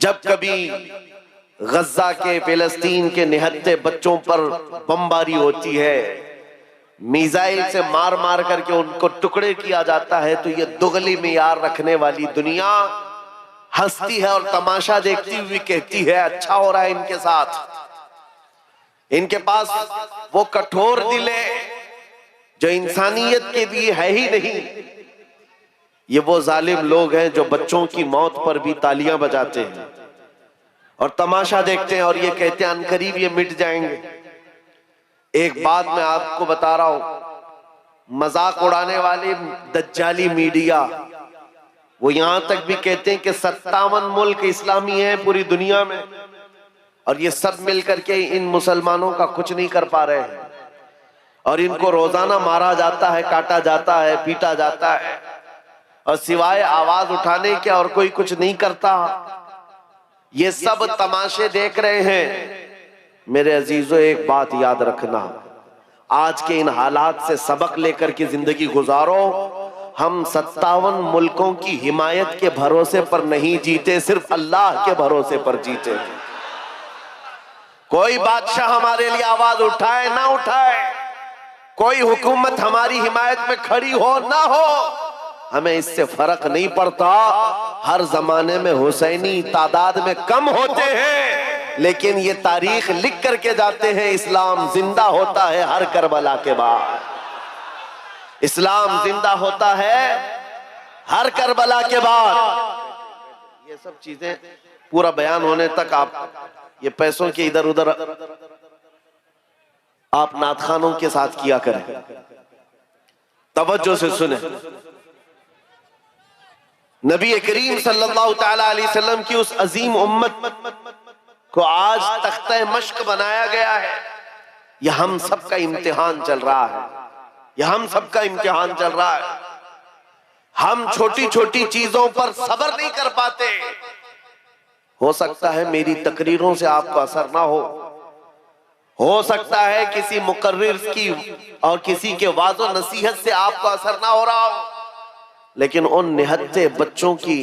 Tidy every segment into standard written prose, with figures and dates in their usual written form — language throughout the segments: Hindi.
जब कभी गज्जा के फिलिस्तीन के निहत्थे बच्चों पर बमबारी होती है, मिसाइल से मार मार करके उनको टुकड़े किया जाता है, तो ये दुगली मियार रखने वाली दुनिया हंसती है और तमाशा देखती हुई कहती है अच्छा हो रहा है इनके साथ। इनके पास वो कठोर दिल है जो इंसानियत के लिए है ही नहीं। ये वो जालिम लोग हैं जो बच्चों की मौत पर भी तालियां बजाते हैं और तमाशा देखते हैं और ये कहते हैं अनकरीब ये मिट जाएंगे। एक बात मैं आपको बता रहा हूं, मजाक उड़ाने वाले दज्जाली मीडिया वो यहां तक भी कहते हैं कि 57 मुल्क इस्लामी हैं पूरी दुनिया में और ये सब मिलकर के इन मुसलमानों का कुछ नहीं कर पा रहे हैं और इनको रोजाना मारा जाता है, काटा जाता है, पीटा जाता है और सिवाय आवाज उठाने के और कोई कुछ नहीं करता। ये सब तमाशे देख रहे हैं। मेरे अजीजों, एक बात याद रखना, आज के इन हालात से सबक लेकर के जिंदगी गुजारो। हम 57 मुल्कों की हिमायत के भरोसे पर नहीं जीते, सिर्फ अल्लाह के भरोसे पर जीते। कोई बादशाह हमारे लिए आवाज उठाए ना उठाए, कोई हुकूमत हमारी हिमायत में खड़ी हो ना हो, हमें इससे फर्क नहीं पड़ता। हर जमाने में हुसैनी तादाद में कम होते हैं, लेकिन ये तारीख लिख करके जाते हैं इस्लाम जिंदा होता है हर करबला के बाद। इस्लाम जिंदा होता है हर करबला के बाद। ये सब चीजें पूरा बयान होने तक आप ये पैसों के इधर उधर आप नातखानों के साथ किया करें। तवज्जो से सुने, नबी करीम सल्लल्लाहु तआला अलैहि वसल्लम की उस अजीम उम्मत को आज तख्ते मश्क बनाया गया है। यह हम सबका इम्तिहान चल रहा है, यह हम सबका इम्तिहान चल रहा है। हम छोटी छोटी चीजों पर सब्र नहीं कर पाते। हो सकता है मेरी तकरीरों से आपको असर ना हो सकता है किसी मुकर्रिर की और किसी के वाज़ो नसीहत से आपको असर ना हो रहा हो, लेकिन उन निहत्थे बच्चों की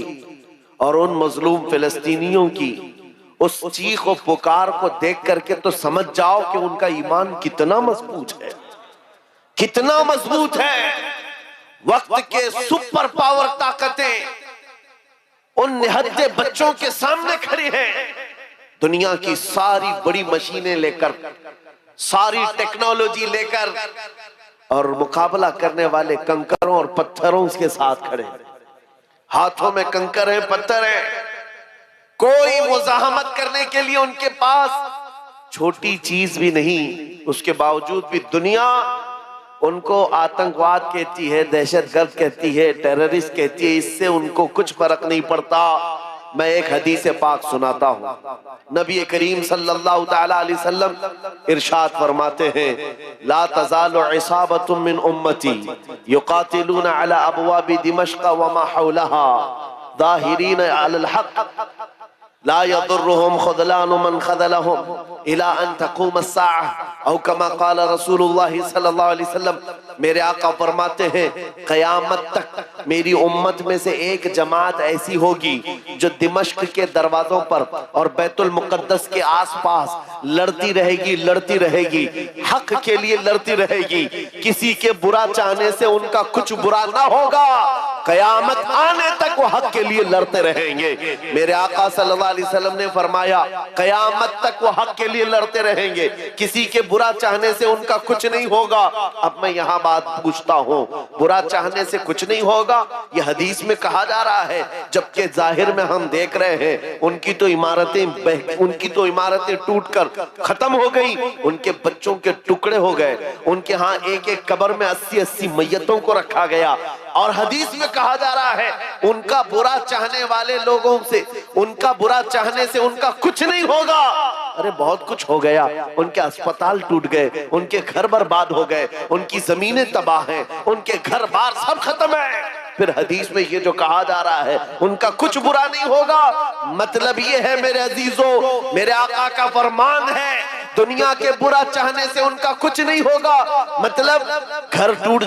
और उन मजलूम फिलिस्तीनियों की उस चीख और पुकार को देख करके तो समझ जाओ कि उनका ईमान कितना मजबूत है, कितना मजबूत है। वक्त के सुपर पावर ताकतें उन निहत्थे बच्चों के सामने खड़ी हैं। दुनिया की सारी बड़ी मशीनें लेकर, सारी टेक्नोलॉजी लेकर और मुकाबला करने वाले कंकरों और पत्थरों के साथ खड़े। हाथों में कंकर है, पत्थर है, कोई मुजाहमत करने के लिए उनके पास छोटी चीज भी नहीं। उसके बावजूद भी दुनिया उनको आतंकवाद कहती है, दहशतगर्द कहती है, टेररिस्ट कहती है। इससे उनको कुछ फर्क नहीं पड़ता। मैं एक हदीस पाक सुनाता हूँ। नबी करीम सल्लल्लाहु तआला अलैहि वसल्लम इरशाद फरमाते हैं, ला तज़ालु इसाबतुम मिन उम्मती युकातिलूना अला अबवाबि दिमश्क व मा हौलहा ज़ाहिरीन अलल हक़ ला यदुर्रुहुम ख़ुज़लानु मन ख़ज़लहुम इला अन तक़ूम अस्साअह औ कमा क़ाल रसूलुल्लाह सल्लल्लाहु अलैहि वसल्लम। मेरे आका फरमाते हैं, क़यामत तक मेरी उम्मत में से एक जमात ऐसी होगी जो दिमश्क के दरवाजों पर और बैतुल मुक़द्दस के आसपास लड़ती रहेगी, लड़ती रहेगी, हक के लिए लड़ती रहेगी। किसी के बुरा चाहने से उनका कुछ बुरा ना होगा। क़यामत आने तक वो हक के लिए लड़ते रहेंगे। मेरे आका सल्लल्लाहु अलैहि वसल्लम ने फरमाया, क़यामत तक वो हक के लिए लड़ते रहेंगे, किसी के बुरा चाहने से उनका कुछ नहीं होगा। अब मैं यहाँ बात पूछता हूँ, बुरा चाहने से कुछ नहीं होगा, ये हदीस में कहा जा रहा है, जबकि जाहिर में हम देख रहे हैं उनकी तो इमारतें टूटकर खत्म हो गई, उनके बच्चों के टुकड़े हो गए, उनके यहाँ एक एक कब्र में 80-80 मैयतों को रखा गया। और हदीस में कहा जा रहा है उनका बुरा चाहने वाले लोगों से, उनका बुरा चाहने से उनका कुछ नहीं होगा। अरे बहुत कुछ हो गया, उनके अस्पताल टूट गए, उनके घर बर्बाद हो गए, उनकी जमीनें तबाह हैं, उनके घर बार सब खत्म है। फिर हदीस में ये जो कहा जा रहा है उनका कुछ बुरा नहीं होगा, मतलब ये है मेरे अजीजों, मेरे आका का फरमान है, दुनिया के बुरा चाहने से उनका कुछ नहीं होगा। मतलब घर टूट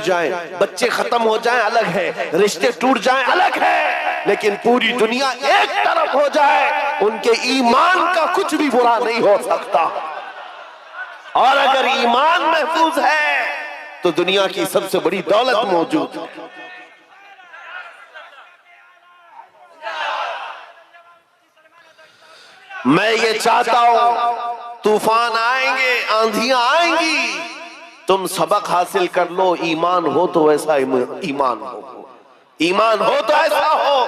जाएं, बच्चे खत्म हो जाएं अलग है, रिश्ते टूट जाएं अलग है, लेकिन पूरी दुनिया एक तरफ हो जाए उनके ईमान का कुछ भी बुरा नहीं हो सकता। और अगर ईमान महफूज है तो दुनिया की सबसे बड़ी दौलत मौजूद है। मैं ये चाहता हूं तूफान आएंगे, आंधियां आएंगी, तुम सबक हासिल कर लो। ईमान हो तो ऐसा ईमान हो, ईमान हो तो ऐसा हो।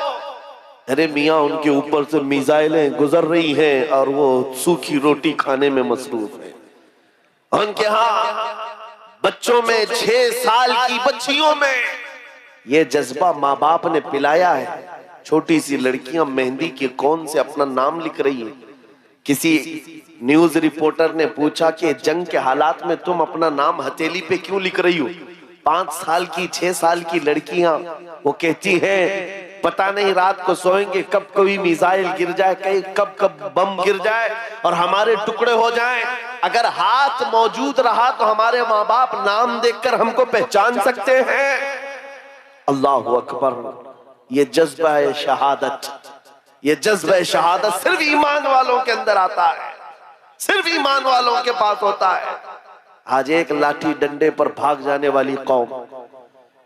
अरे मियां, उनके ऊपर से मिसाइलें गुजर रही हैं और वो सूखी रोटी खाने में मसरूफ है। उनके यहाँ बच्चों में 6 साल की बच्चियों में ये जज्बा माँ बाप ने पिलाया है। छोटी सी लड़कियां मेहंदी के कौन से अपना नाम लिख रही है। किसी न्यूज रिपोर्टर ने पूछा कि जंग के हालात में तुम अपना नाम हथेली पे क्यों लिख रही हो। 5 साल की 6 साल की लड़कियां वो कहती हैं पता नहीं रात को सोएंगे कब कोई मिसाइल गिर जाए, कहीं कब कब बम गिर जाए और हमारे टुकड़े हो जाएं। अगर हाथ मौजूद रहा तो हमारे माँ बाप नाम देखकर हमको पहचान सकते हैं। अल्लाह अकबर। ये जज्बा है शहादत, ये जज्बा है शहादत सिर्फ ईमान वालों के अंदर आता है, सिर्फ ईमान वालों के पास होता है। आज एक लाठी डंडे पर भाग जाने वाली कौम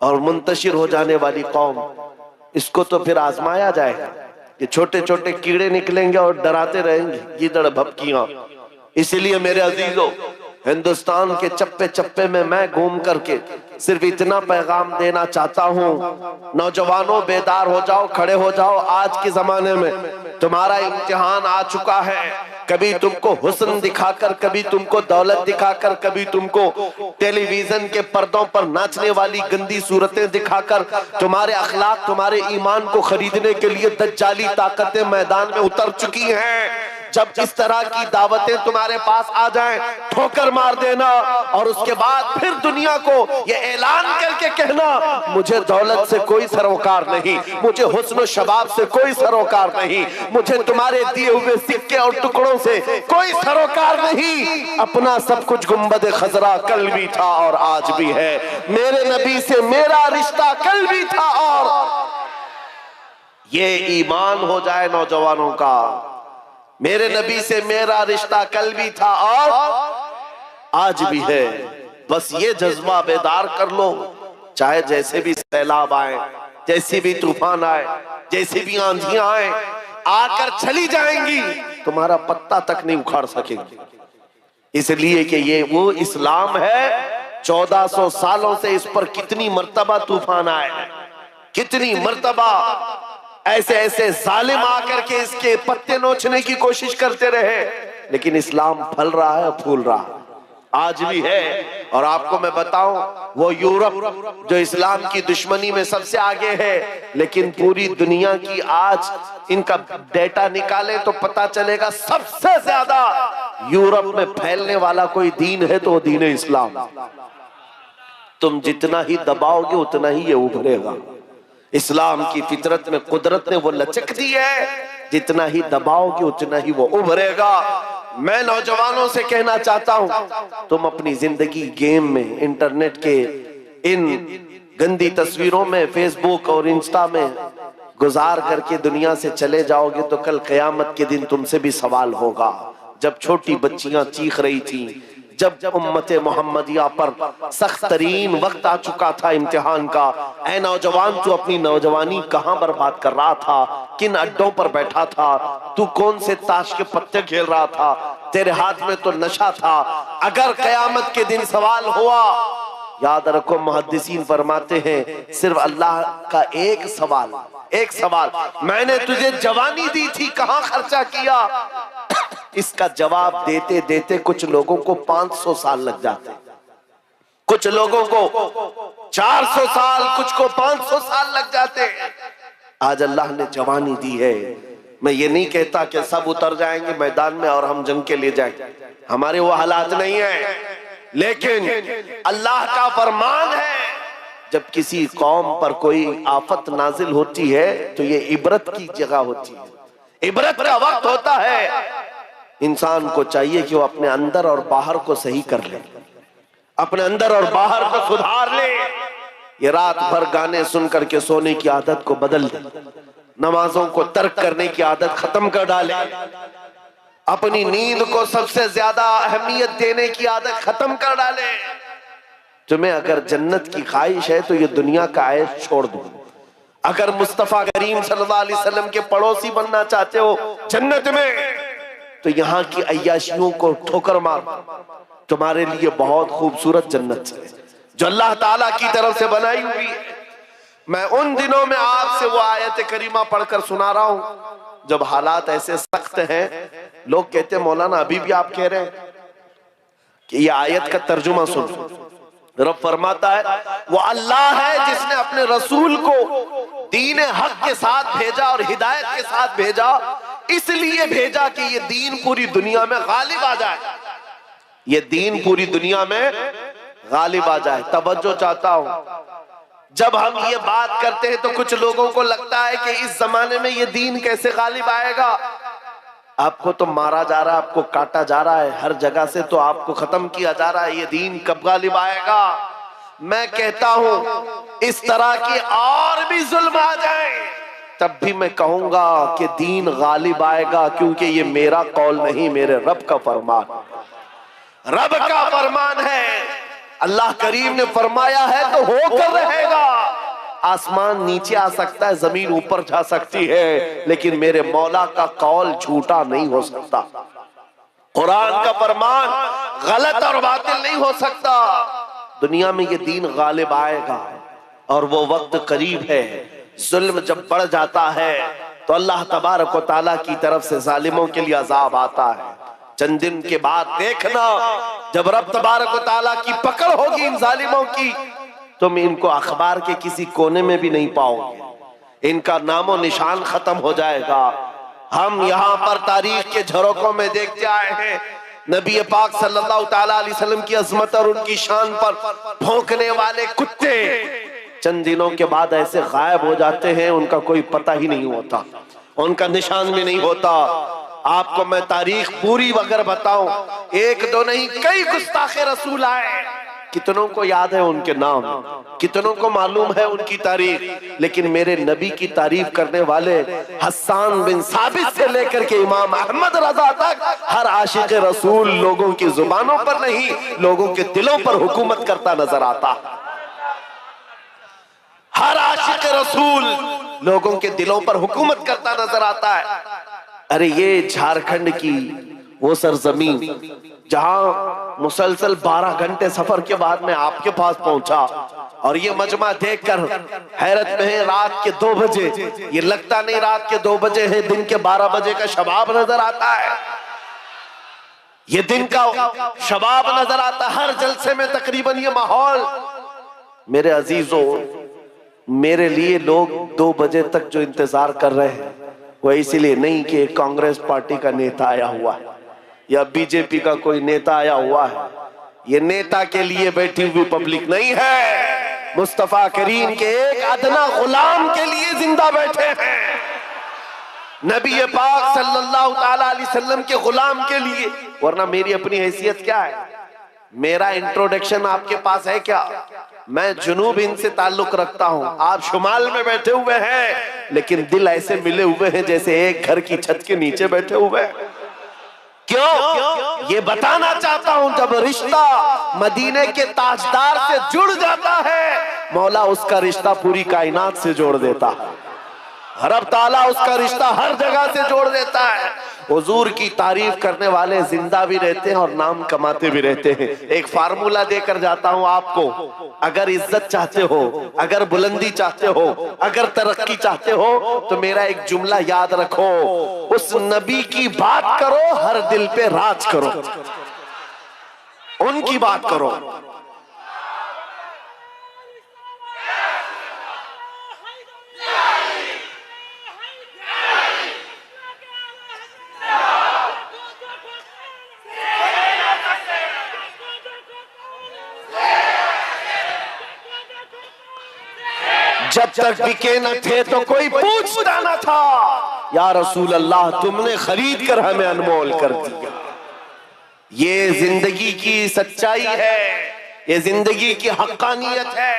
और मुंतशिर हो जाने वाली कौम, इसको तो फिर आजमाया जाएगा। ये छोटे छोटे कीड़े निकलेंगे और डराते रहेंगे गीदड़ भपकियां। इसलिए मेरे अजीजों, हिंदुस्तान के चप्पे चप्पे में मैं घूम करके सिर्फ इतना पैगाम देना चाहता हूँ, नौजवानों बेदार हो जाओ, खड़े हो जाओ। आज के जमाने में तुम्हारा इम्तिहान आ चुका है। कभी तुमको हुस्न दिखाकर, कभी तुमको दौलत दिखाकर, कभी तुमको टेलीविजन के पर्दों पर नाचने वाली गंदी सूरतें दिखाकर तुम्हारे अखलाक, तुम्हारे ईमान को खरीदने के लिए दज्जाली ताकतें मैदान में उतर चुकी हैं। जब इस तरह की दावतें तुम्हारे पास आ जाएं, ठोकर मार देना और उसके बाद फिर दुनिया को ये ऐलान करके कहना मुझे दौलत से कोई सरोकार नहीं, मुझे हुस्न शबाब से कोई सरोकार नहीं, मुझे तुम्हारे दिए हुए सिक्के और टुकड़ों से कोई सरोकार नहीं। अपना सब कुछ गुंबद खजरा कल भी था और आज भी है। मेरे नबी से मेरा रिश्ता कल भी था और ये ईमान हो जाए नौजवानों का। मेरे नबी से मेरा रिश्ता कल भी था और आज भी है। बस ये जज्बा बेदार कर लो। चाहे जैसे भी सैलाब आए, जैसे भी तूफान आए, जैसे भी आंधियां आए, आकर चली जाएंगी, तुम्हारा पत्ता तक नहीं उखाड़ सकेंगी। इसलिए कि ये वो इस्लाम है। 1400 सालों से इस पर कितनी मर्तबा तूफान आए, कितनी मर्तबा ऐसे ऐसे जालिम आकर के इसके पत्ते नोचने की कोशिश करते रहे, लेकिन इस्लाम फल रहा है, फूल रहा है, आज भी है। और आपको मैं बताऊं, वो यूरोप जो इस्लाम की दुश्मनी में सबसे आगे है, लेकिन पूरी दुनिया की आज इनका डेटा निकाले तो पता चलेगा सबसे ज्यादा यूरोप में फैलने वाला कोई दीन है तो वो दीन इस्लाम। तुम जितना ही दबाओगे उतना ही ये उभरेगा। इस्लाम की फितरत में कुदरत ने वो लचक दी है, जितना ही दबाओगे उतना ही वो उभरेगा। मैं नौजवानों से कहना चाहता हूं, तुम अपनी जिंदगी गेम में, इंटरनेट के इन गंदी तस्वीरों में, फेसबुक और इंस्टा में गुजार करके दुनिया से चले जाओगे तो कल कयामत के दिन तुमसे भी सवाल होगा। जब छोटी बच्चियां चीख रही थी, जब उम्मते मोहम्मदिया पर सख्त तरीन वक्त आ चुका था इम्तिहान का, ऐ नौजवान तू अपनी नौजवानी कहां बर्बाद कर रहा था, किन अड्डों पर बैठा था, तू कौन से ताश के पत्ते खेल रहा था, तेरे हाथ में तो नशा था। अगर कयामत के दिन सवाल हुआ, याद रखो मुहद्दिसीन फरमाते हैं सिर्फ अल्लाह का एक सवाल, मैंने तुझे जवानी दी थी कहां खर्चा किया। इसका जवाब देते देते कुछ लोगों को 500 साल लग जाते, कुछ लोगों को 400 साल, कुछ को 500 साल लग जाते। आज अल्लाह ने जवानी दी है। मैं ये नहीं कहता कि सब उतर जाएंगे मैदान में और हम जंग के लिए जाएंगे, हमारे वो हालात नहीं है, लेकिन अल्लाह का फरमान है जब किसी कौम पर कोई आफत नाजिल होती है तो ये इबरत की जगह होती है, इबरत का वक्त होता है। इंसान को चाहिए कि वो अपने अंदर और बाहर को सही कर ले, अपने अंदर और बाहर को सुधार ले। ये रात भर गाने सुन करके सोने की आदत को बदल दे। नमाजों को तर्क करने की आदत खत्म कर डाले, अपनी नींद को सबसे ज्यादा अहमियत देने की आदत खत्म कर डाले। तुम्हें अगर जन्नत की ख्वाहिश है तो ये दुनिया का ऐश छोड़ दो। अगर मुस्तफा करीम सल्लल्लाहु अलैहि वसल्लम के पड़ोसी बनना चाहते हो जन्नत में, तो यहाँ की अय्याशियों को ठोकर मार, तुम्हारे लिए बहुत खूबसूरत जन्नत है जो अल्लाह ताला की तरफ से बनाई हुई है। मैं उन दिनों में आपसे वो आयत करीमा पढ़कर सुना रहा हूं जब हालात ऐसे सख्त हैं, लोग कहते हैं मौलाना अभी भी आप कह रहे हैं कि ये आयत का तर्जुमा सुन। रब फरमाता है वो अल्लाह है जिसने अपने रसूल को दीन हक के साथ भेजा और हिदायत के साथ भेजा, इसलिए भेजा कि ये दीन पूरी दुनिया में गालिब आ जाए, ये दीन पूरी दुनिया में गालिब आ जाए। तवज्जो चाहता हूं, जब हम ये बात करते हैं तो कुछ लोगों को लगता है कि इस जमाने में ये दीन कैसे गालिब आएगा। आपको तो मारा जा रहा है, आपको काटा जा रहा है, हर जगह से तो आपको खत्म किया जा रहा है, ये दीन कब गालिब आएगा। मैं कहता हूं इस तरह की और भी जुल्म आ जाए तब भी मैं कहूंगा कि दीन गालिब आएगा, क्योंकि ये मेरा कौल नहीं, मेरे रब का फरमान, रब का फरमान है। अल्लाह करीम ने फरमाया है तो होकर रहेगा। आसमान नीचे आ सकता है, जमीन ऊपर जा सकती है, लेकिन मेरे मौला का कौल झूठा नहीं हो सकता। कुरान का फरमान गलत और बातिल नहीं हो सकता। दुनिया में ये दीन गालिब आएगा और वो वक्त करीब है। जुल्म जब बढ़ जाता है तो अल्लाह तबारक व तआला की तरफ से जालिमों के लिए अजाब आता है। चंद दिन के बाद देखना जब रब तबारक व तआला की पकड़ होगी इन जालिमों की, तुम इनको अखबार के किसी कोने में भी नहीं पाओगे, इनका नामो निशान खत्म हो जाएगा। हम यहाँ पर तारीख के झरोकों में देखते आए हैं, नबी पाक सल्लल्लाहु ताला अलैहि वसल्लम की अजमत और उनकी शान पर भौंकने वाले कुत्ते चंद दिनों के बाद ऐसे गायब हो जाते हैं, उनका कोई पता ही नहीं होता, उनका निशान भी नहीं होता। आपको मैं तारीख पूरी अगर बताऊं, एक दो नहीं कई गुस्ताखे रसूल आए, कितनों को याद है उनके नाम, कितनों को मालूम है उनकी तारीख, लेकिन मेरे नबी की तारीफ करने वाले हस्सान बिन साबित से लेकर के इमाम अहमद रजा तक हर आशिक रसूल लोगों की जुबानों पर नहीं, लोगों के दिलों पर हुकूमत करता नजर आता। हर आशिक रसूल लोगों के दिलों पर हुकूमत करता नजर आता है। अरे ये झारखंड की वो सरजमीन जहां मुसलसल 12 घंटे सफर के बाद मैं आपके पास पहुंचा और ये मजमा देखकर हैरत में है। रात के 2 बजे, ये लगता नहीं रात के 2 बजे है, दिन के 12 बजे का शबाब नजर आता है, ये दिन का शबाब नजर आता है। हर जलसे में तकरीबन ये माहौल। मेरे अजीजों, मेरे लिए लोग 2 बजे तक जो इंतजार कर रहे हैं वो इसीलिए नहीं कि कांग्रेस पार्टी का नेता आया हुआ है या बीजेपी का कोई नेता आया हुआ है, ये नेता के लिए बैठी हुई पब्लिक नहीं है, मुस्तफा करीम के एक अदना गुलाम के लिए जिंदा बैठे हैं, नबी पाक सल्लल्लाहु ताला अलैहि वसल्लम के गुलाम के लिए। वरना मेरी अपनी हैसियत क्या है, मेरा इंट्रोडक्शन आपके पास है क्या? मैं जुनूब हिंद से ताल्लुक रखता हूं, आप शुमाल में बैठे हुए हैं, लेकिन दिल ऐसे मिले हुए हैं जैसे एक घर की छत के नीचे बैठे हुए हैं। क्यों? ये बताना चाहता हूं, जब रिश्ता मदीने के ताजदार से जुड़ जाता है, मौला उसका रिश्ता पूरी कायनात से जोड़ देता है, रब ताला उसका रिश्ता हर जगह से जोड़ देता है। हुजूर की तारीफ करने वाले जिंदा भी रहते हैं और नाम कमाते भी रहते हैं। एक फार्मूला देकर जाता हूं आपको, अगर इज्जत चाहते हो, अगर बुलंदी चाहते हो, अगर तरक्की चाहते हो, तो मेरा एक जुमला याद रखो, उस नबी की बात करो, हर दिल पे राज करो, उनकी बात करो। जब तक बिके न थे तो कोई पूछता न था, या रसूल अल्लाह तुमने खरीद कर हमें अनमोल कर दिया। ये जिंदगी की सच्चाई है, ये जिंदगी की हक्कानियत है।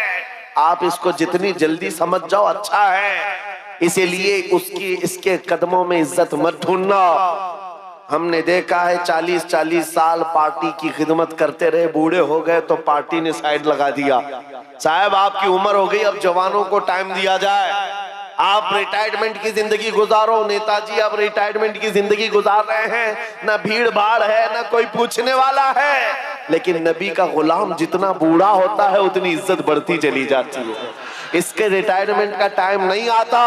आप इसको जितनी जल्दी समझ जाओ अच्छा है। इसीलिए उसकी इसके कदमों में इज्जत मत ढूंढना। हमने देखा है 40-40 साल पार्टी की खिदमत करते रहे, बूढ़े हो गए तो पार्टी ने साइड लगा दिया। साहब आपकी उम्र हो गई, अब जवानों को टाइम दिया जाए। आप रिटायरमेंट की जिंदगी गुजारो। नेताजी अब रिटायरमेंट की जिंदगी गुजार रहे हैं, ना भीड़ भाड़ है, ना कोई पूछने वाला है। लेकिन नबी का गुलाम जितना बूढ़ा होता है उतनी इज्जत बढ़ती चली जाती है। इसके रिटायरमेंट का टाइम नहीं आता।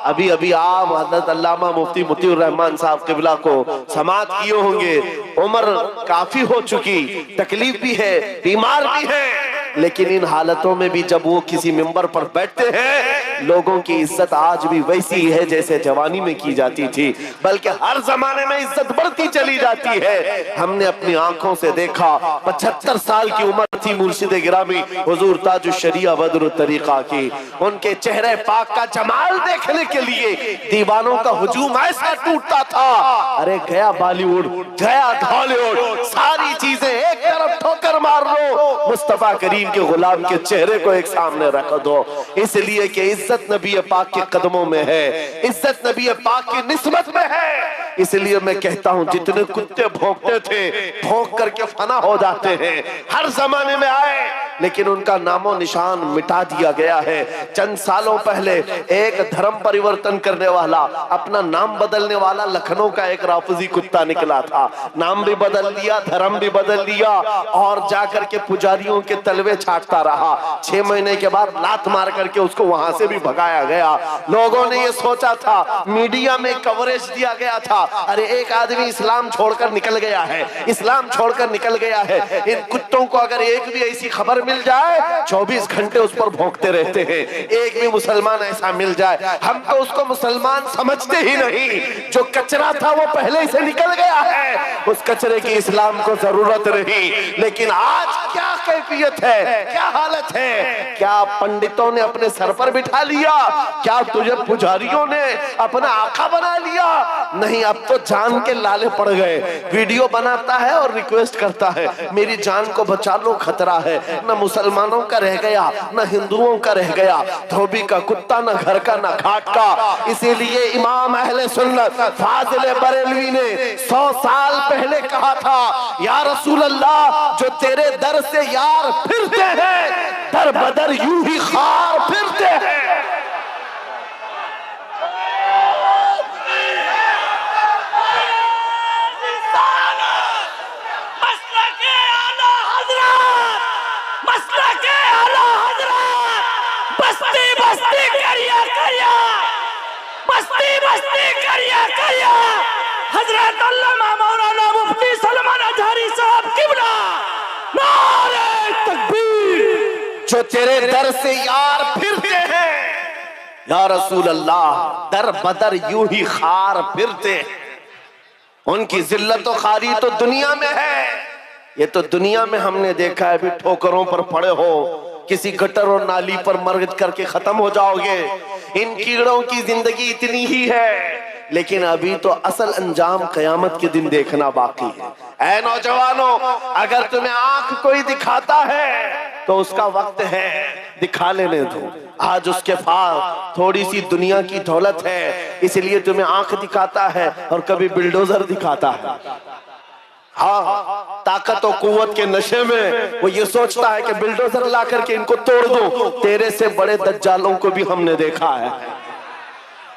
अभी अभी आप हजरत अल्लामा मुफ्ती मुतीउर रहमान साहब किबला को समाअत किए होंगे। उम्र काफी हो चुकी, तकलीफ भी है, बीमार भी है, लेकिन इन हालतों में भी जब वो किसी मिंबर पर बैठते हैं, लोगों की इज्जत आज भी वैसी है जैसे जवानी में की जाती थी, बल्कि हर जमाने में इज्जत बढ़ती चली जाती है। हमने अपनी आंखों से देखा, 75 साल की उम्र थी मुर्शिद गिरामी हुजूर ताजुश शरिया बदरुत तरीका की। उनके चेहरे पाक का जमाल देखने के लिए दीवानों का हुजूम ऐसा टूटता था। अरे गया बॉलीवुड, गया हॉलीवुड, सारी चीजें एक तरफ ठोकर मार लो, मुस्तफा करीम के गुलाम के चेहरे को एक सामने रख दो। इसलिए कि इज्जत नबी पाक के कदमों में है, इज्जत नबी पाक की निस्बत में है। इसलिए मैं कहता हूं जितने कुत्ते भौंकते थे भौंक करके फना हो जाते हैं, हर जमाने में आए, लेकिन उनका नामो निशान मिटा दिया गया है। चंद सालों पहले एक धर्म परिवर्तन करने वाला, अपना नाम बदलने वाला लखनऊ का एक राफजी कुत्ता निकला था। नाम भी बदल लिया, धर्म भी बदल लिया और जाकर के पुजारियों के तलवे छाटता रहा। 6 महीने के बाद लात मार करके उसको वहां से भी भगाया गया। लोगों ने ये सोचा था, मीडिया में कवरेज दिया गया था, अरे एक आदमी इस्लाम छोड़कर निकल गया है, इस्लाम छोड़कर निकल गया है। इन कुत्तों को अगर एक भी ऐसी खबर मिल जाए 24 घंटे उस पर भौंकते रहते हैं। एक भी मुसलमान ऐसा मिल जाए, हम तो उसको मुसलमान समझते ही नहीं। जो कचरा था वो पहले से निकल गया है, उस कचरे की इस्लाम को जरूरत नहीं। लेकिन आज क्या कैफियत है, क्या हालत है? क्या पंडितों ने अपने सर पर बिठा लिया? क्या तुझे पुजारियों ने अपना आका बना लिया? नहीं, अब तो जान के लाले पड़ गए। वीडियो बनाता है और रिक्वेस्ट करता है, मेरी जान को बचा लो, खतरा है। न मुसलमानों का रह गया, न हिंदुओं का रह गया, धोबी का कुत्ता, न घर का, न घाट का। इसीलिए इमाम अहले सुन्नत फाजिल बरेलवी ने 100 साल पहले कहा था, या रसूल अल्लाह, जो तेरे दर से यार फिरते हैं, दर बदर यूं ही खार फिरते हैं। हजरत अल्लामा मौलाना मुफ्ती सलमान अजहरी साहब किबला, नारे तकबीर। जो तेरे दर से यार फिरते हैं, या रसूल अल्लाह, दर बदर यूं ही खार फिरते हैं। उनकी जिल्लत और खारी तो दुनिया में है। ये तो दुनिया में हमने देखा है, अभी ठोकरों पर पड़े हो, किसी गटर और नाली पर मर करके खत्म हो जाओगे। इन कीड़ों की जिंदगी इतनी ही है, लेकिन अभी तो असल अंजाम कयामत के दिन देखना बाकी है। ऐ नौजवानों, अगर तुम्हें आंख कोई दिखाता है तो उसका वक्त है, दिखा लेने दो। आज उसके पास थोड़ी सी दुनिया की दौलत है, इसलिए तुम्हें आंख दिखाता है और कभी बिल्डोजर दिखाता है। हाँ, ताकत और कुव्वत के नशे में वो ये सोचता है कि बिल्डोजर ला करके इनको तोड़ दो। तेरे से बड़े दज्जालों को भी हमने देखा है,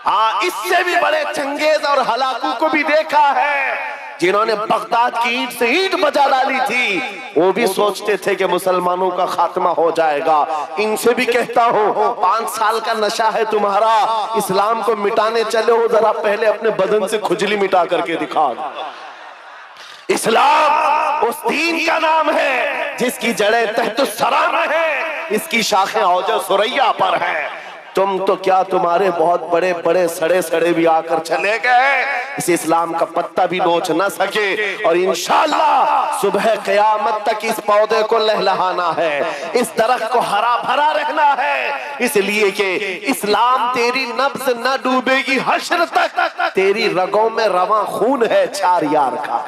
हाँ, इससे भी बड़े चंगेज और हलाकू को भी देखा है, जिन्होंने बगदाद की ईंट से ईंट बजा डाली थी। वो भी सोचते थे कि मुसलमानों का खात्मा हो जाएगा। इनसे भी कहता हूँ, 5 साल का नशा है तुम्हारा, इस्लाम को मिटाने चले हो, जरा पहले अपने बदन से खुजली मिटा करके दिखा। इस्लाम उस दीन का नाम है जिसकी जड़ें तहतुस्सरा में है, इसकी शाखें औजा सुरैया पर है। तुम तो क्या, तुम्हारे बहुत बड़े बड़े सड़े सड़े भी आकर चले गए, इस इस्लाम का पत्ता भी नोच ना सके। और इंशाअल्लाह सुबह क़यामत तक इस पौधे को लहलहाना है, इस दरख्त को हरा भरा रहना है, इसलिए कि इस्लाम तेरी नब्ज न डूबेगी हश्र तक। तेरी रगों में रवां खून है 4 यार का,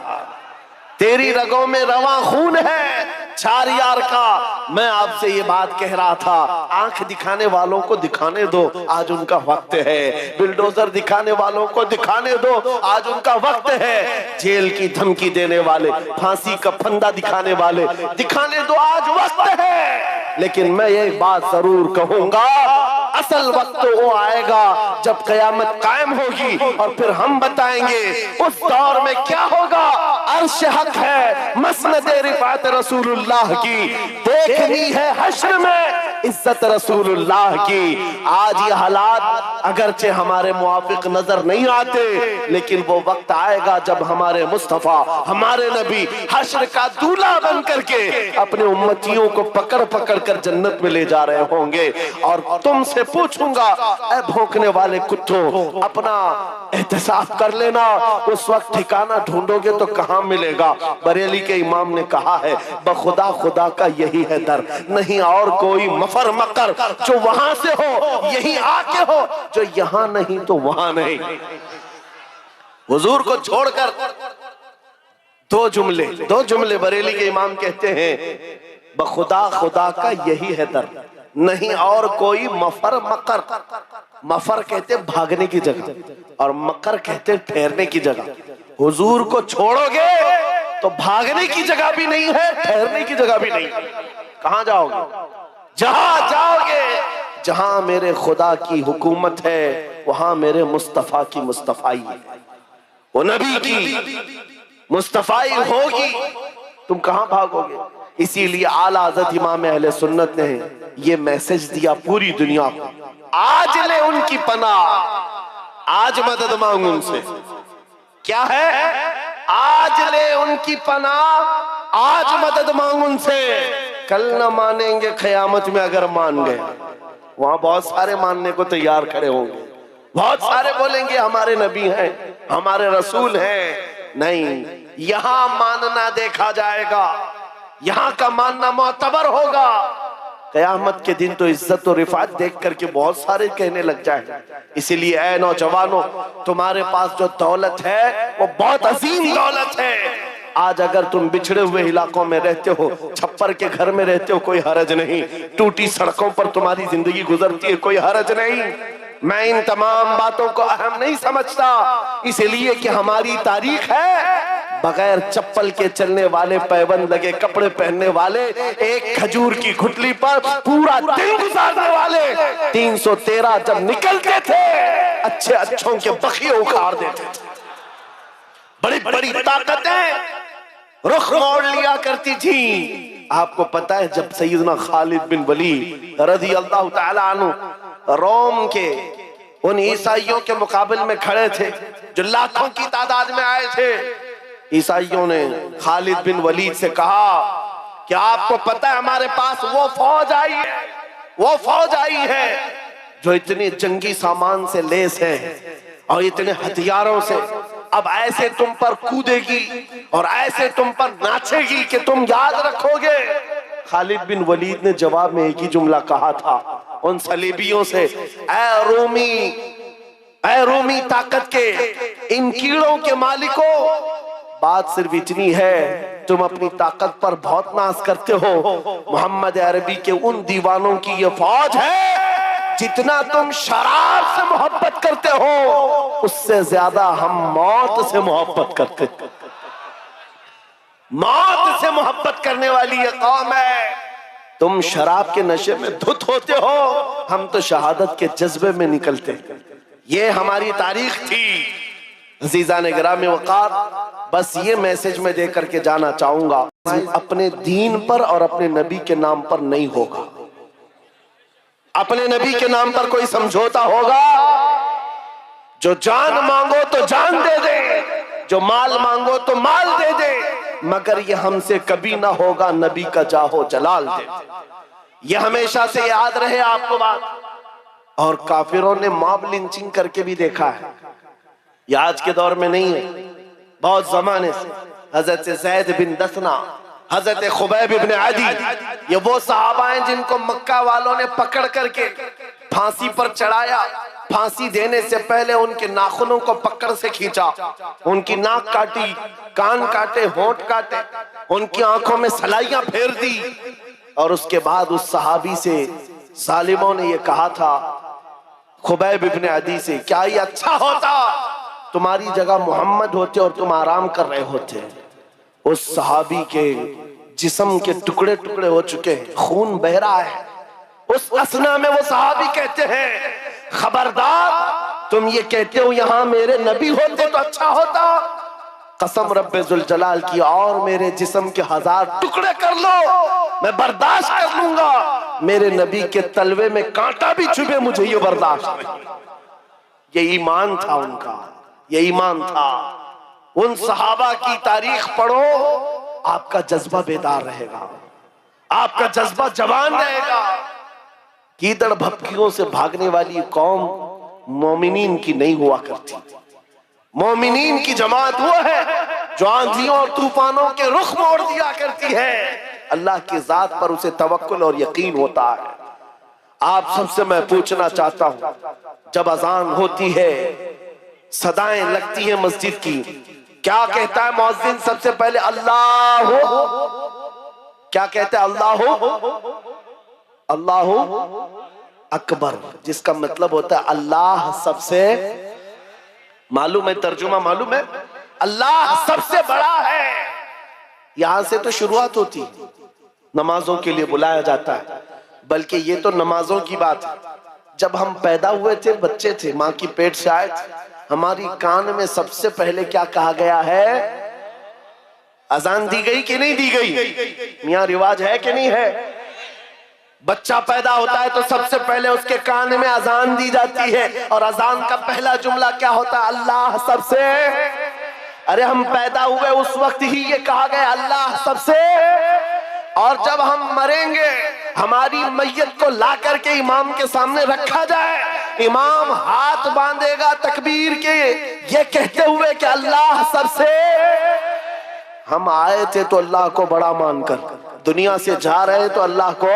तेरी रगों में रवां खून है शाहरियार का मैं आपसे ये बात कह रहा था, आंख दिखाने वालों को दिखाने दो, आज उनका वक्त है। बिल्डोजर दिखाने वालों को दिखाने दो, आज उनका वक्त है। जेल की धमकी देने वाले, फांसी का फंदा दिखाने वाले, दिखाने दो, आज वक्त है। लेकिन मैं ये बात जरूर कहूंगा, असल वक्त वो आएगा जब कयामत कायम होगी और फिर हम बताएंगे उस दौर में क्या होगा। अर्श हक है, मसनद रिफात रसूलुल्लाह की, देखनी है हश्र में इज्जत रसूलुल्लाह की। आज ये हालात अगरचे हमारे मुआफिक नजर नहीं आते, लेकिन वो वक्त आएगा जब हमारे मुस्तफा, हमारे नबी हश्र का दूल्हा बन करके अपने उम्मतियों को पकड़ पकड़ कर जन्नत में ले जा रहे होंगे। और तुमसे पूछूंगा, ऐ भौंकने वाले कुत्तों, अपना एहतिसाब कर लेना, उस वक्त ठिकाना ढूंढोगे तो कहां मिलेगा। बरेली के इमाम ने कहा है, बखुदा खुदा का यही है दर, नहीं और कोई मफर मकर, जो वहां से हो यही आके हो, जो यहां नहीं तो वहां नहीं। हुजूर को छोड़कर दो जुमले बरेली के इमाम कहते हैं, बखुदा खुदा का यही है दर, नहीं और कोई मफर मकर। मफर कहते भागने की जगह और मकर कहते ठहरने की जगह। हुजूर को छोड़ोगे तो भागने की जगह भी नहीं है, ठहरने की जगह भी नहीं। कहां जाओगे? जहां जाओगे, जहां मेरे खुदा की हुकूमत है, वहां मेरे मुस्तफा की मुस्तफाई है, वो नबी की मुस्तफाई होगी। तुम कहां भागोगे? इसीलिए आला हज़रत इमाम अहले सुन्नत ने ये मैसेज दिया पूरी दुनिया को, आज ले उनकी पनाह, आज मदद मांगो उनसे। क्या है? आज ले उनकी पनाह, आज मदद मांगो उनसे। कल न मानेंगे क़यामत में अगर मान गए। वहां बहुत सारे मानने को तैयार खड़े होंगे, बहुत सारे बोलेंगे हमारे नबी हैं, हमारे रसूल हैं। नहीं, यहां मानना देखा जाएगा, यहां का मानना मोतबर होगा। कयामत के दिन तो इज्जत और रिफात देख करके बहुत सारे कहने लग जाए। इसीलिए ऐ नौजवानों, तुम्हारे पास जो दौलत है वो बहुत अजीम दौलत है। आज अगर तुम बिछड़े हुए इलाकों में रहते हो, छप्पर के घर में रहते हो, कोई हरज नहीं। टूटी सड़कों पर तुम्हारी जिंदगी गुजरती है, कोई हरज नहीं। मैं इन तमाम बातों को अहम नहीं समझता, इसलिए कि हमारी तारीख है बगैर चप्पल के चलने वाले, पैबंद लगे कपड़े पहनने वाले, एक खजूर की घुटली पर पूरा दिन गुजारने वाले। 313 जब निकलते थे, अच्छे अच्छों के बखिए उखाड़ देते थे। बड़ी बड़ी ताकतें रुख मोड़ लिया करती थी। आपको पता है, जब सैयदना खालिद बिन वलीद रज़ी अल्लाह तआला अन्हु रोम के उन ईसाइयों के मुकाबले में खड़े थे जो लाखों की तादाद में आए थे, ईसाइयों ने खालिद बिन वलीद से कहा कि आपको पता है हमारे पास वो फौज आई है जो इतने जंगी सामान से लेस है और इतने हथियारों से, अब ऐसे तुम पर कूदेगी और ऐसे तुम पर नाचेगी कि तुम याद रखोगे। खालिद बिन वलीद ने जवाब में एक ही जुमला कहा था उन सलीबियों से, ऐ रोमी ताकत के इन कीड़ों के मालिकों, बात सिर्फ इतनी है, तुम अपनी ताकत पर बहुत नाज करते हो। मोहम्मद अरबी के उन दीवानों की ये फौज है, जितना तुम शराब से मोहब्बत करते हो, उससे ज्यादा हम मौत से मोहब्बत करते हैं। मौत से मोहब्बत करने वाली ये कौम है। तुम शराब के नशे में धुत होते हो, हम तो शहादत के जज्बे में निकलते। ये हमारी तारीख थी। अज़ीज़ान गिरामी वक़ार, बस ये मैसेज मैं दे करके जाना चाहूंगा, अपने दीन पर और अपने नबी के नाम पर नहीं होगा। अपने नबी के नाम पर कोई समझौता होगा, जो जान मांगो तो जान दे दे, जो माल मांगो तो माल दे दे, मगर ये हमसे कभी ना होगा नबी का जाहो जलाल दे। ये हमेशा से याद रहे आपको बात। और काफिरों ने मॉब लिंचिंग करके भी देखा है, ये आज के दौर में नहीं है, बहुत जमाने से। हजरत ज़ैद बिन दसना, हजरत खुबैब इब्न अदी, ये वो सहाबा हैं जिनको मक्का वालों ने पकड़ करके फांसी पर चढ़ाया, फांसी देने से पहले उनके नाखूनों को पकड़ से खींचा, उनकी नाक काटी, कान काटे, होंठ काटे, उनकी आंखों में सलाइयां फेर दी। और उसके बाद उस सहाबी से जालिमों ने ये कहा था, खुबैब इब्न अदी से, क्या ये अच्छा होता तुम्हारी जगह मोहम्मद होते और तुम आराम कर रहे होते। उस सहाबी के जिस्म के टुकड़े टुकड़े हो चुके हैं, खून बह रहा है। उस असना में वो सहाबी कहते हैं, खबरदार तुम ये कहते हो यहाँ मेरे नबी होते तो अच्छा होता, कसम रब्बे जुल जलाल की, और मेरे जिस्म के 1000 टुकड़े कर लो मैं बर्दाश्त कर लूंगा, मेरे नबी के तलवे में कांटा भी चुभे मुझे ये बर्दाश्त नहीं। ये ईमान था उनका, ये ईमान था। उन सहाबा की तारीख पढ़ो, आपका जज्बा बेदार रहेगा, आपका जज्बा जवान रहेगा। कीदड़ भपकियों से भागने वाली कौम मोमिनीन की नहीं हुआ करती। मोमिनीन की जमात वो है जो आंधियों और तूफानों के रुख मोड़ दिया करती है। अल्लाह की जात पर उसे तवक्कुल और यकीन होता है। आप सबसे मैं पूछना चाहता हूं, जब अजान होती है, सदाएं लगती हैं मस्जिद की, क्या कहता है मुअज्जिन सबसे पहले? अल्लाह हो। क्या कहते हैं? अल्लाह हो, अल्लाह अकबर, जिसका मतलब होता है अल्लाह सबसे, मालूम है तर्जुमा मालूम है, अल्लाह सबसे बड़ा है। यहां से तो शुरुआत होती, नमाजों के लिए बुलाया जाता है। बल्कि ये तो नमाजों की बात है, जब हम पैदा हुए थे, बच्चे थे, माँ की पेट से आए थे, हमारी कान में सबसे पहले क्या कहा गया है? अजान दी गई कि नहीं दी गई? मियां रिवाज है कि नहीं है? बच्चा पैदा होता है तो सबसे पहले उसके कान में अजान दी जाती है, और अजान का पहला जुमला क्या होता है? अल्लाह सबसे। अरे हम पैदा हुए उस वक्त ही ये कहा गया अल्लाह सबसे। और जब हम मरेंगे, हमारी मैयत को ला करके इमाम के सामने रखा जाए, इमाम हाथ बांधेगा तकबीर के, ये कहते हुए कि अल्लाह सबसे। हम आए थे तो अल्लाह को बड़ा मानकर, दुनिया से जा रहे तो अल्लाह को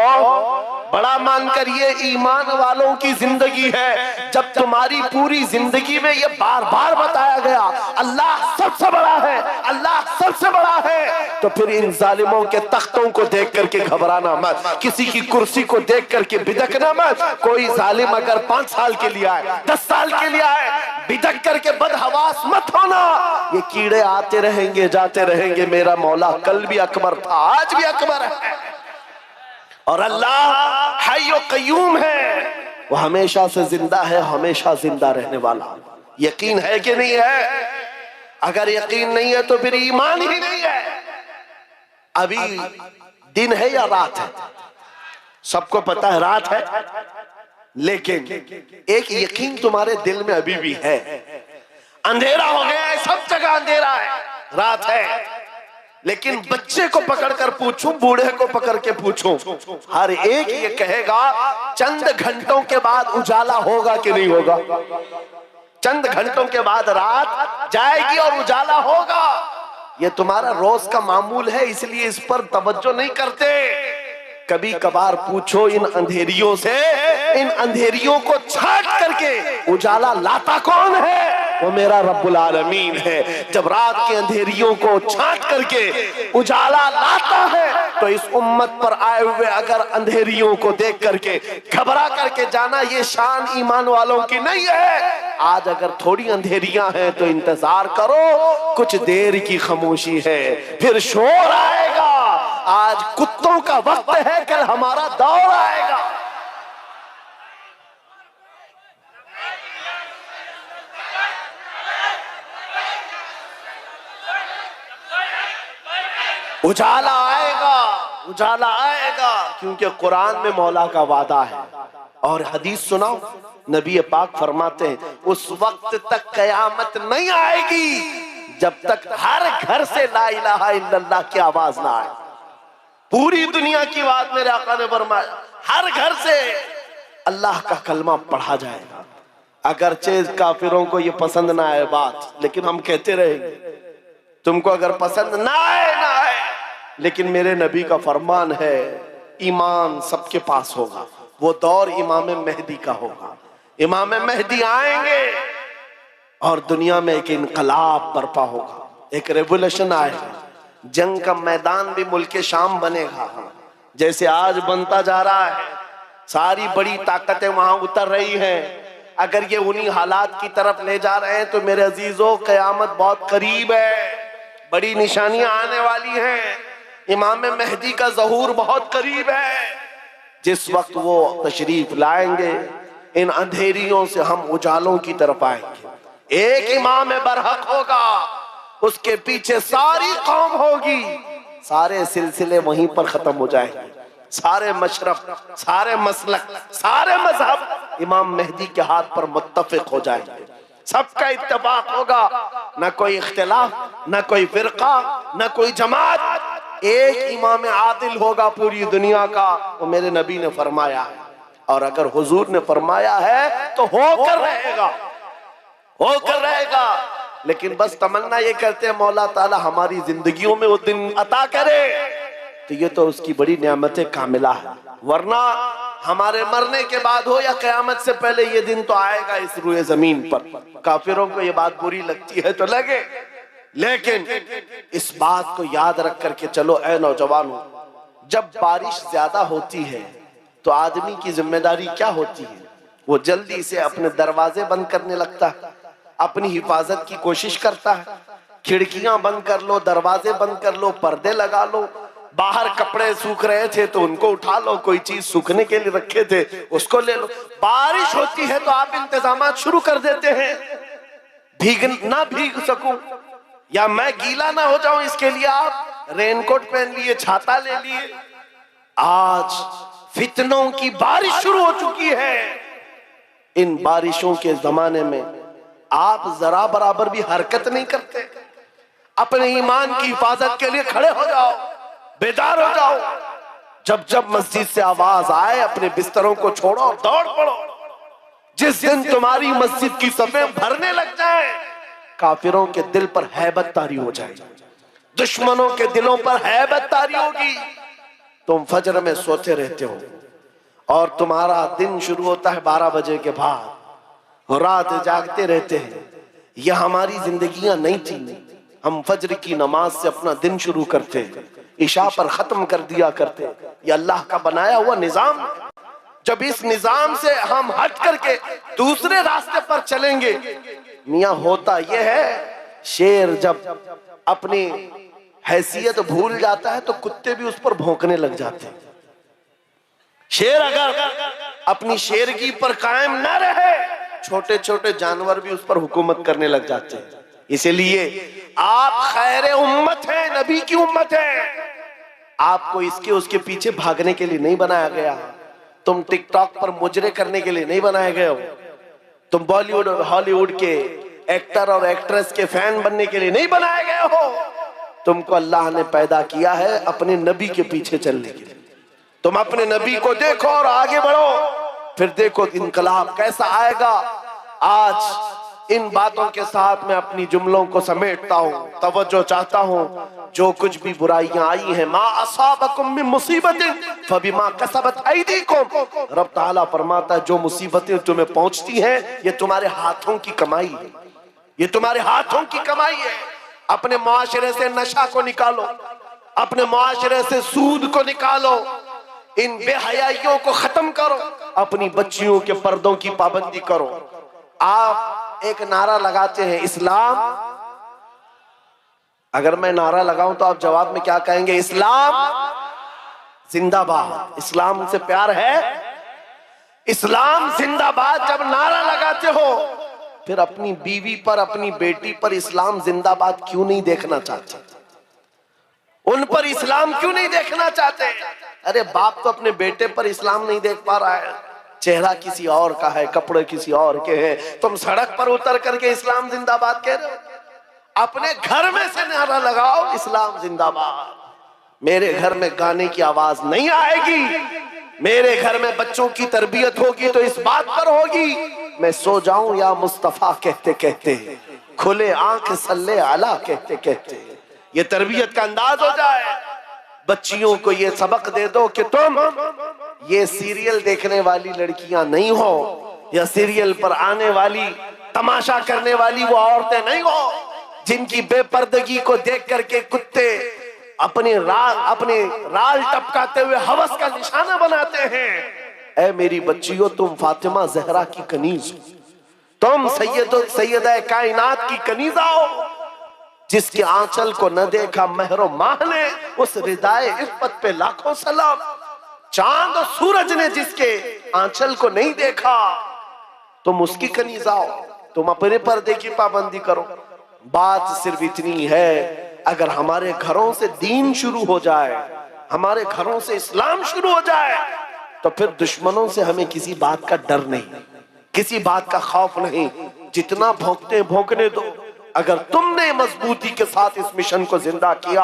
बड़ा मानकर। ये ईमान वालों की जिंदगी है। जब तुम्हारी पूरी जिंदगी में ये बार बार बताया गया अल्लाह सबसे बड़ा है, अल्लाह सबसे बड़ा है, तो फिर इन जालिमों के तख्तों को देख करके घबराना मत, किसी की कुर्सी को देख करके बिदकना मत। कोई जालिम अगर 5 साल के लिए आए, 10 साल के लिए आए, बिदक करके बदहवास मत होना। ये कीड़े आते रहेंगे, जाते रहेंगे। मेरा मौला कल भी अकबर था, आज भी अकबर है, और अल्लाह हय्यो कय्यूम है, वो हमेशा से जिंदा है, हमेशा जिंदा रहने वाला। यकीन है कि नहीं है? अगर यकीन नहीं है तो फिर ईमान ही नहीं है। अभी दिन है या रात है? सबको पता है रात है, लेकिन एक यकीन तुम्हारे दिल में अभी भी है। अंधेरा हो गया है, सब जगह अंधेरा है, रात है, लेकिन बच्चे को पकड़कर पूछूं, बूढ़े को पकड़ के पूछूं, हर एक ये कहेगा चंद घंटों के बाद उजाला होगा कि नहीं होगा। चंद घंटों के बाद रात जाएगी और उजाला होगा। ये तुम्हारा रोज का मामूल है, इसलिए इस पर तवज्जो नहीं करते। कभी कभार पूछो इन अंधेरियों से, इन अंधेरियों को छाट करके उजाला लाता कौन है? वो मेरा रब्बुल आलमीन है। जब रात के अंधेरियों को छाट करके उजाला लाता है, तो इस उम्मत पर आए हुए अगर अंधेरियों को देख करके घबरा करके जाना, ये शान ईमान वालों की नहीं है। आज अगर थोड़ी अंधेरियां हैं तो इंतजार करो, कुछ देर की खामोशी है, फिर शोर आएगा। आज कुत्तों का वक्त है, कल हमारा दौर आएगा। उजाला आएगा, उजाला आएगा, क्योंकि कुरान में मौला का वादा है। और हदीस सुनाओ, नबी पाक फरमाते हैं उस वक्त तक कयामत नहीं आएगी जब तक हर घर से ला इलाहा इल्लल्लाह की आवाज ना आए। पूरी दुनिया की बात मेरे आका ने फरमाया, हर घर से अल्लाह का कलमा पढ़ा जाएगा। अगरचे काफिरों को ये पसंद ना आए बात, लेकिन हम कहते रहेंगे। तुमको अगर पसंद ना आए ना आए, लेकिन मेरे नबी का फरमान है ईमान सबके पास होगा। वो दौर इमाम मेहदी का होगा, इमाम मेहदी आएंगे और दुनिया में एक इनकलाब बर्पा होगा, एक रेवोल्यूशन आएगा। जंग का मैदान भी मुल्क शाम बनेगा, जैसे आज बनता जा रहा है। सारी बड़ी ताकतें वहां उतर रही हैं। अगर ये उन्हीं हालात की तरफ ले जा रहे हैं तो मेरे अजीजों, क़यामत बहुत करीब है, बड़ी निशानियां आने वाली हैं। इमाम मेहदी का ज़हूर बहुत करीब है। जिस वक्त वो तशरीफ लाएंगे, इन अंधेरियों से हम उजालों की तरफ आएंगे। एक इमाम बरहक होगा, उसके पीछे सारी कौम होगी, सारे सिलसिले वहीं पर खत्म हो जाएंगे। सारे मशरब, सारे मसलक, सारे मजहब इमाम मेहदी के हाथ पर मुत्तफिक हो जाएंगे। सबका इत्तेफाक होगा, न कोई इख्तिलाफ, न कोई फिरका, न कोई जमात। एक इमाम आदिल होगा पूरी दुनिया का, वो मेरे नबी ने फरमाया है। और अगर हुजूर ने फरमाया है तो होकर रहेगा, होकर रहेगा। लेकिन बस तमन्ना ये करते हैं मौला ताला हमारी जिंदगियों में वो दिन अता करे, तो ये तो उसकी बड़ी नेमत कामिला है। वरना हमारे मरने के बाद हो या क़यामत से पहले ये दिन तो आएगा इस रुए जमीन पर। काफिरों को ये बात बुरी लगती है तो लगे, लेकिन इस बात को याद रख करके चलो ऐ नौजवानों, जब बारिश ज्यादा होती है तो आदमी की जिम्मेदारी क्या होती है? वो जल्दी से अपने दरवाजे बंद करने लगता है, अपनी हिफाजत की कोशिश करता है। खिड़कियां बंद कर लो, दरवाजे बंद कर लो, पर्दे लगा लो। बाहर कपड़े सूख रहे थे तो उनको उठा लो, कोई चीज सूखने के लिए रखे थे उसको ले लो। बारिश होती है तो आप इंतजामात शुरू कर देते हैं, ना भीग सकूं या मैं गीला ना हो जाऊं, इसके लिए आप रेनकोट पहन लिए, छाता ले लिए। आज फितनों की बारिश शुरू हो चुकी है। इन बारिशों के जमाने में आप जरा बराबर भी हरकत नहीं करते। अपने ईमान की हिफाजत के लिए खड़े हो जाओ, बेदार हो जाओ। जब जब मस्जिद से आवाज आए अपने बिस्तरों को छोड़ो और दौड़ पड़ो। जिस दिन तुम्हारी मस्जिद की सफें भरने लग जाए, काफिरों के दिल पर हैबत तारी हो जाएगी, दुश्मनों के दिलों पर हैबत तारी होगी। तुम फजर में सोते रहते हो और तुम्हारा दिन शुरू होता है 12 बजे के बाद, और रात जागते रहते हैं। यह हमारी जिंदगियां नहीं थी। हम फजर की नमाज से अपना दिन शुरू करते, इशा पर खत्म कर दिया करते। यह अल्लाह का बनाया हुआ निजाम। जब इस निजाम से हम हट करके दूसरे रास्ते पर चलेंगे, मियां होता यह है, शेर जब अपनी हैसियत भूल जाता है तो कुत्ते भी उस पर भौंकने लग जाते हैं। शेर अगर अपनी शेरगी पर कायम न रहे, छोटे छोटे जानवर भी उस पर हुकूमत करने लग जाते हैं। इसीलिए आप खैर उम्मत है, नबी की उम्मत है। आपको इसके उसके पीछे भागने के लिए नहीं बनाया गया। तुम टिकटॉक पर मुजरे करने के लिए नहीं बनाए गए हो। तुम बॉलीवुड और हॉलीवुड के एक्टर और एक्ट्रेस के फैन बनने के लिए नहीं बनाए गए हो। तुमको अल्लाह ने पैदा किया है अपने नबी के पीछे चलने के लिए। तुम अपने नबी को देखो और आगे बढ़ो, फिर देखो इनकलाब कैसा आएगा। आज इन बातों के साथ मैं अपनी जुमलों को समेटता हूँ, तवज्जो चाहता हूँ। जो कुछ भी बुराइयां आई हैं, मा असाबकुम मिन मुसीबतिन फबिमा कसबत ऐदीकुम, रब ताला फरमाता है जो मुसीबतें तुम्हें पहुंचती हैं ये तुम्हारे हाथों की कमाई है, ये तुम्हारे हाथों की कमाई है। अपने मुआशरे से नशा को निकालो, अपने मुआशरे से सूद को निकालो, इन बेहयाइयों को खत्म करो, अपनी बच्चियों के पर्दों की पाबंदी करो। आप एक नारा लगाते हैं इस्लाम, अगर मैं नारा लगाऊं तो आप जवाब में क्या कहेंगे? इस्लाम जिंदाबाद। इस्लाम से प्यार है, इस्लाम जिंदाबाद जब नारा लगाते हो, फिर अपनी बीवी पर, अपनी बेटी पर इस्लाम जिंदाबाद क्यों नहीं देखना चाहते? उन पर इस्लाम क्यों नहीं देखना चाहते? अरे बाप तो अपने बेटे पर इस्लाम नहीं देख पा रहा है, चेहरा किसी और का है, कपड़े किसी और के हैं, तुम सड़क पर उतर करके इस्लाम जिंदाबाद कह रहे हो। अपने घर में से नारा लगाओ इस्लाम जिंदाबाद। मेरे घर में गाने की आवाज नहीं आएगी, मेरे घर में बच्चों की तरबियत होगी तो इस बात पर होगी मैं सो जाऊं या मुस्तफा कहते कहते, खुले आंख सल्ले अला कहते कहते, ये तरबियत का अंदाज हो जाए। बच्चियों को ये सबक दे दो कि तुम ये सीरियल देखने वाली लड़कियां नहीं हो, या सीरियल पर आने वाली तमाशा करने वाली वो औरतें नहीं हो जिनकी बेपर्दगी को देख करके कुत्ते अपने राल टपकाते हुए हवस का निशाना बनाते हैं। ऐ मेरी बच्चियों, तुम फातिमा जहरा की कनीज हो, तुम सैयदा कायनात की कनीजा हो, जिसके आंचल को न देखा महरो माह ने, उस रिदाए इफ्फत पे लाखों सलाम। चांद और सूरज ने जिसके आंचल को नहीं देखा, तुम उसकी कनीजा हो, तुम अपने पर्दे की पाबंदी करो। बात सिर्फ इतनी है, अगर हमारे घरों से दीन शुरू हो जाए, हमारे घरों से इस्लाम शुरू हो जाए, तो फिर दुश्मनों से हमें किसी बात का डर नहीं, किसी बात का खौफ नहीं। जितना भौंकते भौंकने दो। अगर तुमने मजबूती के साथ इस मिशन को जिंदा किया,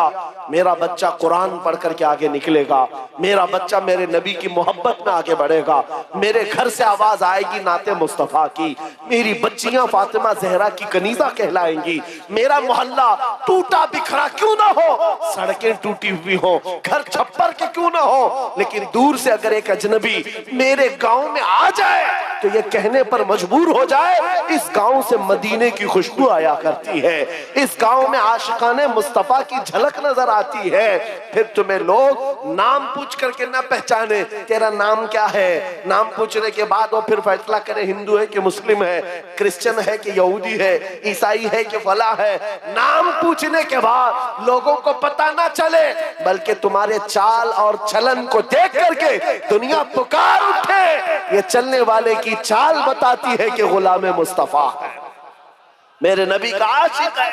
मेरा बच्चा कुरान पढ़ करके आगे निकलेगा, मेरा बच्चा मेरे नबी की मोहब्बत में आगे बढ़ेगा, मेरे घर से आवाज आएगी नाते मुस्तफा की, मेरी बच्चियां फातिमा जहरा की कनीजा कहलाएंगी। मेरा मोहल्ला टूटा बिखरा क्यों ना हो, सड़कें टूटी हुई हो, घर छप्पर के क्यों ना हो, लेकिन दूर से अगर एक अजनबी मेरे गांव में आ जाए तो ये कहने पर मजबूर हो जाए, इस गांव से मदीने की खुशबू आया करती है, इस गांव में आशिकाने मुस्तफा की झलक नजर आती है। फिर तुम्हें लोग नाम पूछ करके ना पहचाने, तेरा नाम क्या है, नाम पूछने के बाद वो फिर फैसला करे हिंदू है कि मुस्लिम है, क्रिश्चियन है कि यहूदी है, ईसाई है कि फला है। नाम पूछने के बाद लोगों को पता ना चले, बल्कि तुम्हारे चाल और चलन को देख करके दुनिया पुकार उठे, ये चलने वाले की चाल बताती है कि गुलाम मुस्तफा है, मेरे नबी का आशिक है।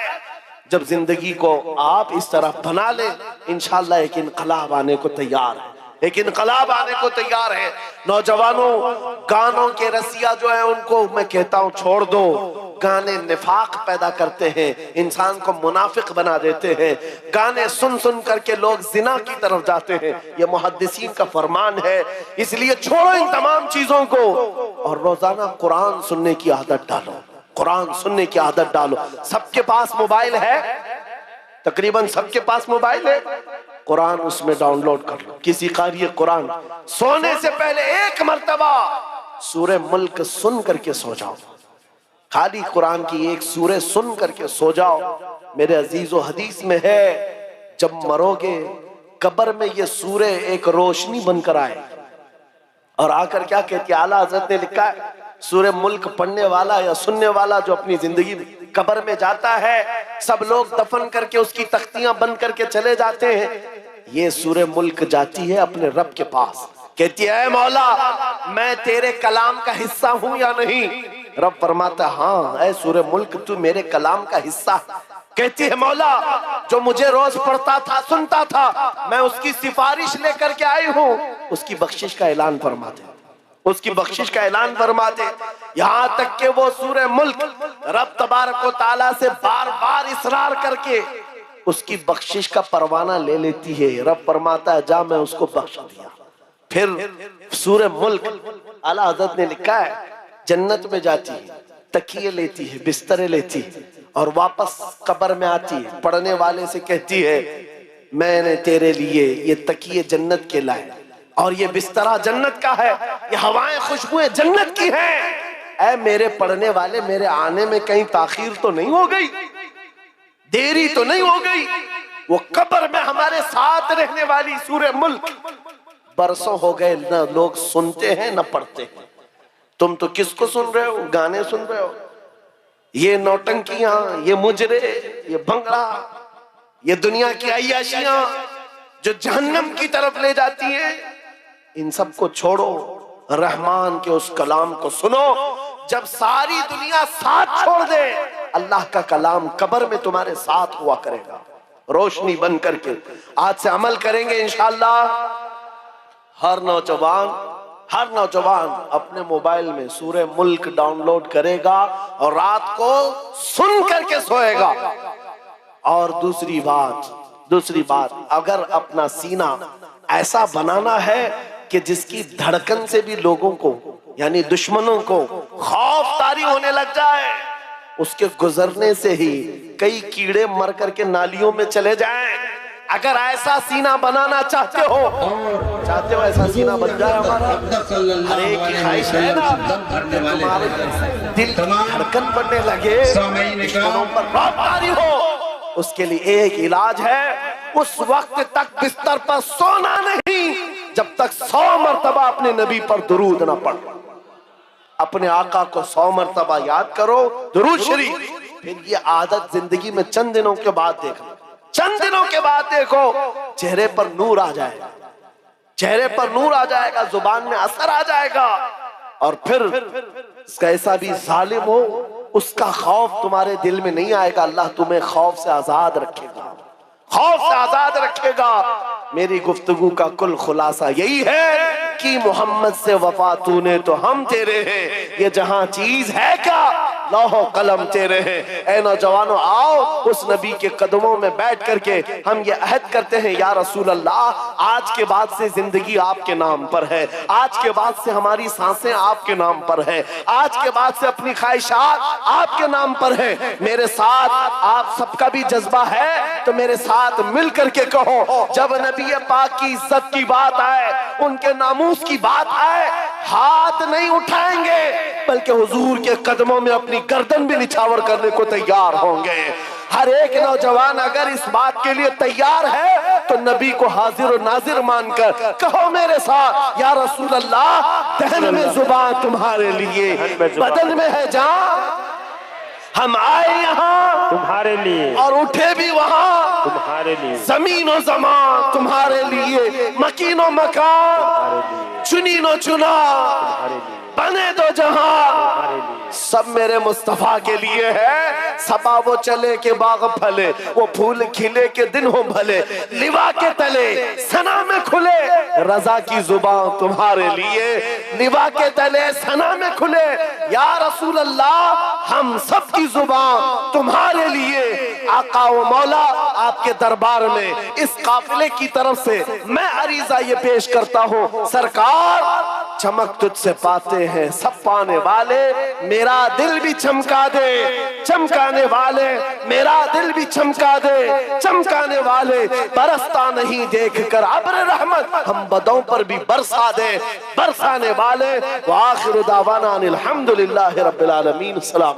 जब जिंदगी को आप इस तरह बना ले, इंशाअल्लाह एक इनकलाब आने को तैयार है, एक इनकलाब आने को तैयार है। नौजवानों, गानों के रसिया जो है उनको मैं कहता हूं छोड़ दो। गाने निफाक पैदा करते हैं, इंसान को मुनाफिक बना देते हैं। गाने सुन सुन करके लोग जिना की तरफ जाते हैं, ये मुहद्दिसीन का फरमान है। इसलिए छोड़ो इन तमाम चीजों को और रोजाना कुरान सुनने की आदत डालो, कुरान सुनने की आदत डालो। सबके पास मोबाइल है, तकरीबन सबके पास मोबाइल है, कुरान उसमें डाउनलोड कर लो। किसी कारी कुरान सोने से पहले एक मर्तबा सूरे मुल्क सुन करके सो जाओ, खाली कुरान की एक सूरे सुन करके सो जाओ। मेरे अजीजों, हदीस में है जब मरोगे कब्र में ये सूरे एक रोशनी बनकर आए और आकर क्या कहती है, आला हजरत ने लिखा है, सूरे मुल्क पढ़ने वाला या सुनने वाला जो अपनी जिंदगी कब्र में जाता है, सब लोग दफन करके उसकी तख्तियां बंद करके चले जाते हैं, ये सूरे मुल्क जाती है अपने रब के पास, कहती है मौला मैं तेरे कलाम का हिस्सा हूं या नहीं। रब फरमाता हाँ ऐ सूरे मुल्क तू मेरे कलाम का हिस्सा। कहती है मौला जो मुझे रोज पढ़ता था सुनता था, मैं उसकी सिफारिश लेकर के आई हूं, उसकी बख्शिश का ऐलान फरमा दे, उसकी बख्शिश का ऐलान फरमा दे। यहां तक के वो सूरे मुल्क रब तबारक व तआला से बार बार इसरार करके उसकी बख्शिश का परवाना ले लेती है। रब फरमाता है जा मैं उसको बख्श दिया। फिर सूरे मुल्क आला हज़रत ने लिखा है जन्नत में जाती है, तकिए लेती है, बिस्तरे लेती है और वापस कब्र में आती है, पढ़ने वाले से कहती है मैंने तेरे लिए ये तकिए जन्नत के लाए और ये बिस्तरा जन्नत का है, ये हवाएं खुशबुएं जन्नत की हैं। ऐ मेरे पढ़ने वाले, मेरे आने में कहीं ताखीर तो नहीं हो गई, देरी तो नहीं हो गई। वो कब्र में हमारे साथ रहने वाली सूरे मुल्क बरसों हो गए न लोग सुनते हैं न पढ़ते हैं। तुम तो किसको सुन रहे हो? गाने सुन रहे हो, ये नौटंकियां, ये मुजरे, ये भंगड़ा, ये दुनिया की अय्याशियां जो जहन्नम की तरफ ले जाती हैं। इन सब को छोड़ो, रहमान के उस कलाम को सुनो। जब सारी दुनिया साथ छोड़ दे, अल्लाह का कलाम कब्र में तुम्हारे साथ हुआ करेगा, रोशनी बन करके। आज से अमल करेंगे इंशाअल्लाह। हर नौजवान अपने मोबाइल में सूरे मुल्क डाउनलोड करेगा और रात को सुन करके सोएगा। और दूसरी बात, अगर अपना सीना ऐसा बनाना है कि जिसकी धड़कन से भी लोगों को यानी दुश्मनों को खौफ तारी होने लग जाए, उसके गुजरने से ही कई कीड़े मर करके नालियों में चले जाएं, अगर ऐसा सीना बनाना चाहते हो ऐसा सीना बन जाए हमारा। हर एक की ख्वाहिश है ना तुम्हारे दिल की धड़कन बढ़ने लगे, दुश्मनों पर रौबदारी हो। उसके लिए एक इलाज है, उस वक्त तक बिस्तर पर सोना नहीं जब तक 100 मरतबा अपने नबी पर दुरूद ना पढ़ो। अपने आका को 100 मरतबा याद करो, दुरूद शरीफ। फिर ये आदत जिंदगी में चंद दिनों के बाद देखो, चंद दिनों के बाद देखो चेहरे पर नूर आ जाएगा, चेहरे पर नूर आ जाएगा, जुबान में असर आ जाएगा। और फिर कैसा भी जालिम हो उसका खौफ तुम्हारे दिल में नहीं आएगा। अल्लाह तुम्हें खौफ से आजाद रखेगा, खौफ से आजाद रखेगा। मेरी गुफ्तगू का कुल खुलासा यही है कि मोहम्मद से वफा तूने तो हम तेरे हैं, ये जहां चीज है क्या लौहो कलम तेरे हैं। ऐ नौजवानों आओ उस नबी के कदमों में बैठ करके हम ये अहद करते हैं, या रसूल अल्लाह आज के बाद से जिंदगी आपके नाम पर है, आज के बाद से हमारी सांसें आपके नाम पर है, आज के बाद से अपनी ख्वाहिशात आपके नाम पर है। मेरे साथ आप सबका भी जज्बा है तो मेरे साथ मिल करके कहो, जब नबी पाक की इज्जत की बात आए, उनके नामूस की बात आए, हाथ नहीं उठाएंगे बल्कि हुजूर के कदमों में अपनी गर्दन भी निछावर करने को तैयार होंगे। हर एक नौजवान अगर इस बात के लिए तैयार है तो नबी को हाजिर और नाजिर मानकर कहो मेरे साथ, या रसूल अल्लाह दहन में जुबान तुम्हारे लिए, बदन में है जान, हम आए यहाँ तुम्हारे लिए और उठे भी वहाँ तुम्हारे लिए, जमीन और जमान तुम्हारे लिए, मकीन और मकान चुनी नो चुना बने दो जहां, सब मेरे मुस्तफा के लिए है। सबा वो चले के बाग फले, वो फूल खिले के दिन हो भले, लिवा के तले सना में खुले, रजा की जुबान तुम्हारे लिए, लिवा के तले सना में खुले। या रसूल अल्लाह हम सब की जुबान तुम्हारे लिए। आका व मौला आपके दरबार में इस काफिले की तरफ से मैं अरीजा ये पेश करता हूँ, सरकार चमक तुझसे पाते हैं सब पाने वाले, मेरा दिल भी चमका दे, चमकाने वाले मेरा दिल भी चमका दे, चमकाने वाले बरसता नहीं देख कर अब्र रहमत, हम बदों पर भी बरसा दे, बरसाने वाले। व आखिरु दावाना अनिल हम्दुलिल्लाहि रब्बिल आलमीन। सलाम।